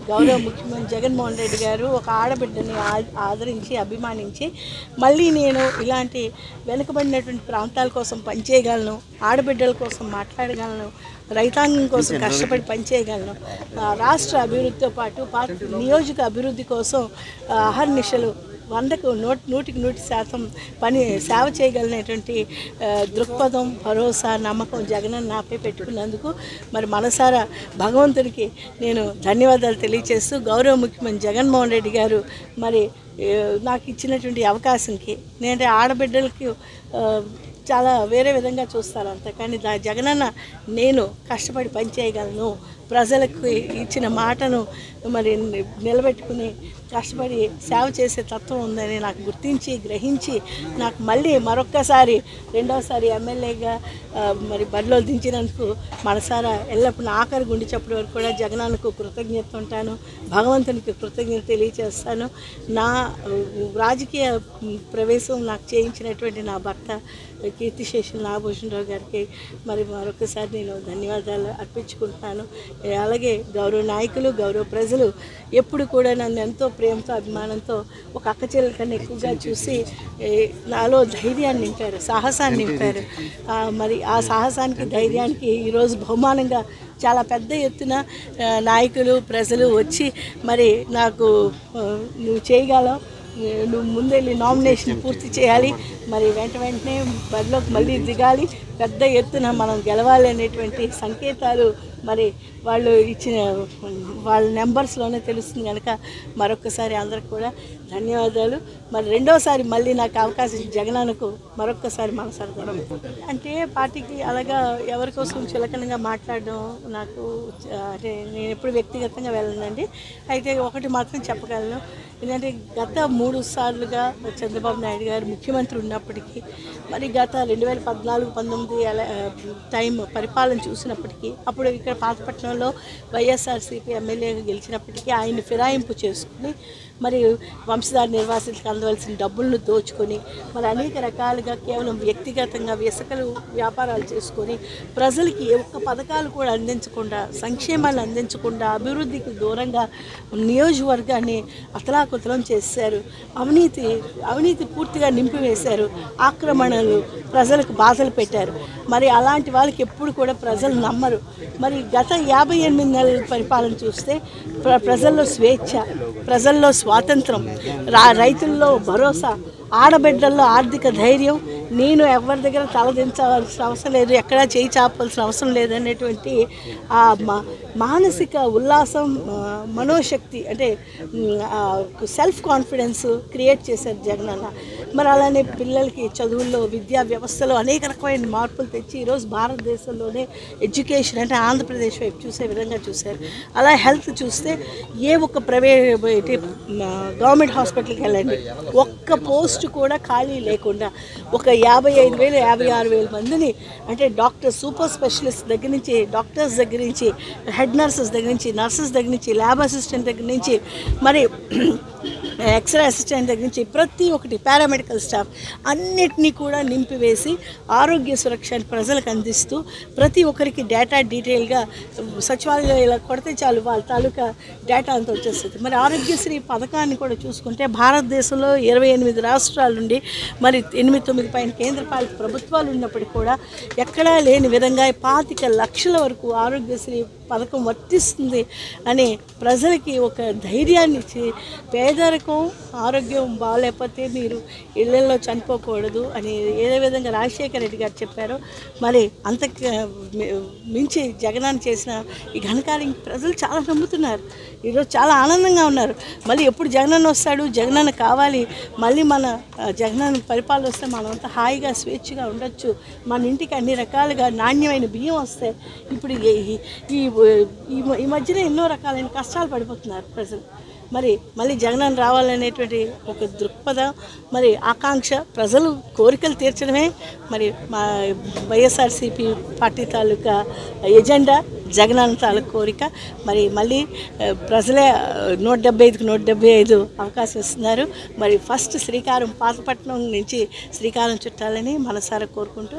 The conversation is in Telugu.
గౌరవ ముఖ్యమంత్రి జగన్మోహన్ రెడ్డి గారు ఒక ఆడబిడ్డని ఆదరించి అభిమానించి మళ్ళీ నేను ఇలాంటి వెనుకబడినటువంటి ప్రాంతాల కోసం పనిచేయగలను, ఆడబిడ్డల కోసం మాట్లాడగలను, రైతాంగం కోసం కష్టపడి పనిచేయగలను, రాష్ట్ర అభివృద్ధితో పాటు నియోజక అభివృద్ధి కోసం అహర్నిశలు 100% పని సేవ చేయగలిగినటువంటి దృక్పథం, భరోసా, నమ్మకం జగనన్న నాపై పెట్టుకున్నందుకు మరి మనసారా భగవంతుడికి నేను ధన్యవాదాలు తెలియజేస్తూ గౌరవ ముఖ్యమంత్రి జగన్మోహన్ రెడ్డి గారు మరి నాకు ఇచ్చినటువంటి అవకాశంకి నేనంటే ఆడబిడ్డలకి చాలా వేరే విధంగా చూస్తారు అంత, కానీ జగనన్న నేను కష్టపడి పనిచేయగలను, ప్రజలకు ఇచ్చిన మాటను మరి నిలబెట్టుకుని కష్టపడి సేవ చేసే తత్వం ఉందని నాకు గుర్తించి గ్రహించి నాకు మళ్ళీ మరొక్కసారి రెండోసారి ఎమ్మెల్యేగా మరి బరిలో దించినందుకు మనసారా ఎల్లప్పుడూ ఆఖరి గుండె చప్పుడు వరకు కూడా జగనన్నకు కృతజ్ఞత ఉంటాను, భగవంతునికి కృతజ్ఞత తెలియజేస్తాను. నా రాజకీయ ప్రవేశం నాకు చేయించినటువంటి నా భర్త కీర్తిశేషులు నాగభూషణరావు గారికి మరి మరొకసారి నేను ధన్యవాదాలు అర్పించుకుంటున్నాను. అలాగే గౌరవ నాయకులు, గౌరవ ప్రజలు ఎప్పుడు కూడా నన్ను ఎంతో ప్రేమతో అభిమానంతో ఒక అక్క చెల్లెల కన్నా ఎక్కువగా చూసి నాలో ధైర్యాన్ని నింపారు, సాహసాన్ని నింపారు. మరి ఆ సాహసానికి ధైర్యానికి ఈరోజు బహుమానంగా చాలా పెద్ద ఎత్తున నాయకులు ప్రజలు వచ్చి మరి నాకు నువ్వు చేయగలవు, నువ్వు ముందెళ్ళి నామినేషన్ పూర్తి చేయాలి, మరి వెంటనే బరిలోకి మళ్ళీ దిగాలి, పెద్ద ఎత్తున మనం గెలవాలి అనేటువంటి సంకేతాలు మరి వాళ్ళు ఇచ్చిన వాళ్ళ నెంబర్స్లోనే తెలుస్తుంది కనుక మరొకసారి అందరికి కూడా ధన్యవాదాలు. మరి రెండోసారి మళ్ళీ నాకు అవకాశం జగనన్నకు మరొక్కసారి మనసారి అంటే పార్టీకి అలాగా ఎవరి కోసం చులకనగా మాట్లాడడం నాకు అంటే నేను ఎప్పుడు వ్యక్తిగతంగా వెళ్ళనండి. అయితే ఒకటి మాత్రం చెప్పగలను, ఎందుకంటే గత 3 సార్లుగా చంద్రబాబు నాయుడు గారు ముఖ్యమంత్రి ఉన్నప్పటికీ మరి గత 2014-19 టైం పరిపాలన చూసినప్పటికీ అప్పుడు ఇక్కడ పాతపట్నంలో వైఎస్ఆర్సీపీ ఎమ్మెల్యేగా గెలిచినప్పటికీ ఆయన్ని ఫిరాయింపు చేసుకుని మరి వంశధార నిర్వాసితులకు అందవలసిన డబ్బులను దోచుకొని మరి అనేక రకాలుగా కేవలం వ్యక్తిగతంగా ఇసుకలు వ్యాపారాలు చేసుకొని ప్రజలకి ఏ ఒక్క పథకాలు కూడా అందించకుండా, సంక్షేమాన్ని అందించకుండా అభివృద్ధికి దూరంగా నియోజకవర్గాన్ని అతలాకుతలం చేశారు. అవినీతి పూర్తిగా నింపివేశారు, ఆక్రమణలు, ప్రజలకు బాధలు పెట్టారు. మరి అలాంటి వాళ్ళకి ఎప్పుడు కూడా ప్రజలు నమ్మరు. మరి గత 58 నెలల పరిపాలన చూస్తే ప్రజల్లో స్వేచ్ఛ, ప్రజల్లో స్వాతంత్రం, రైతుల్లో భరోసా, ఆడబిడ్డల్లో ఆర్థిక ధైర్యం, నేను ఎవరి దగ్గర తలదించాల్సిన అవసరం లేదు, ఎక్కడా చేయి చాపాల్సిన అవసరం లేదనేటువంటి ఆ మానసిక ఉల్లాసం, మనోశక్తి అంటే సెల్ఫ్ కాన్ఫిడెన్స్ క్రియేట్ చేశారు జగనన్న. మరి అలానే పిల్లలకి చదువుల్లో, విద్యా వ్యవస్థలో అనేక రకమైన మార్పులు తెచ్చి ఈరోజు భారతదేశంలోనే ఎడ్యుకేషన్ అంటే ఆంధ్రప్రదేశ్ వైపు చూసే విధంగా చూశారు. అలా హెల్త్ చూస్తే ఏ ఒక్క ప్రైవేట్ గవర్నమెంట్ హాస్పిటల్కి వెళ్ళండి, ఒక్క పోస్ట్ కూడా ఖాళీ లేకుండా ఒక 55,000 56,000 మందిని అంటే డాక్టర్, సూపర్ స్పెషలిస్ట్ దగ్గర నుంచి, డాక్టర్స్ దగ్గర నుంచి, హెడ్ నర్సెస్ దగ్గర నుంచి, నర్సెస్ దగ్గర నుంచి, ల్యాబ్ అసిస్టెంట్ దగ్గర నుంచి, మరి ఎక్స్రే అసిస్టెంట్ దగ్గర నుంచి ప్రతి ఒక్కటి, పారామెడికల్ స్టాఫ్ అన్నిటినీ కూడా నింపివేసి ఆరోగ్య సురక్ష ప్రజలకు అందిస్తూ ప్రతి ఒక్కరికి డేటా డీటెయిల్గా సచివాలయంలో ఇలా కొడితే చాలు వాళ్ళ తాలూకా డేటా అంతా వచ్చేస్తుంది. మరి ఆరోగ్యశ్రీ పథకాన్ని కూడా చూసుకుంటే భారతదేశంలో 28 రాష్ట్రాల నుండి మరి 8-9 పైన కేంద్రపాలిత ప్రభుత్వాలు ఉన్నప్పటికీ కూడా ఎక్కడా లేని విధంగా 25 లక్షల వరకు ఆరోగ్యశ్రీ పథకం వర్తిస్తుంది అని ప్రజలకి ఒక ధైర్యాన్ని ఇచ్చి, పేదరికం, ఆరోగ్యం బాగాలేకపోతే మీరు ఇళ్లలో చనిపోకూడదు అని ఏ విధంగా రాజశేఖర రెడ్డి గారు చెప్పారో మరి అంత మించి జగనన్న చేసిన ఈ ఘనకార్యం ప్రజలు చాలా నమ్ముతున్నారు. ఈరోజు చాలా ఆనందంగా ఉన్నారు. మళ్ళీ ఎప్పుడు జగనన్న వస్తాడు, జగనన్న కావాలి, మళ్ళీ మన జగనన్న పరిపాలన వస్తే మనమంతా హాయిగా స్వేచ్ఛగా ఉండొచ్చు, మన ఇంటికి అన్ని రకాలుగా నాణ్యమైన బియ్యం వస్తాయి. ఇప్పుడు ఈ మధ్యన ఎన్నో రకాలైన కష్టాలు పడిపోతున్నారు ప్రజలు. మరి మళ్ళీ జగనన్న రావాలనేటువంటి ఒక దృక్పథం, మరి ఆకాంక్ష, ప్రజలు కోరికలు తీర్చడమే మరి మా వైఎస్ఆర్సీపీ పార్టీ తాలూకా ఎజెండా, జగనన్న తాలూకా కోరిక. మరి మళ్ళీ ప్రజలే 175కి 175 అవకాశం ఇస్తున్నారు. మరి ఫస్ట్ శ్రీకారం పాతపట్నం నుంచి శ్రీకారం చుట్టాలని మనసారా కోరుకుంటూ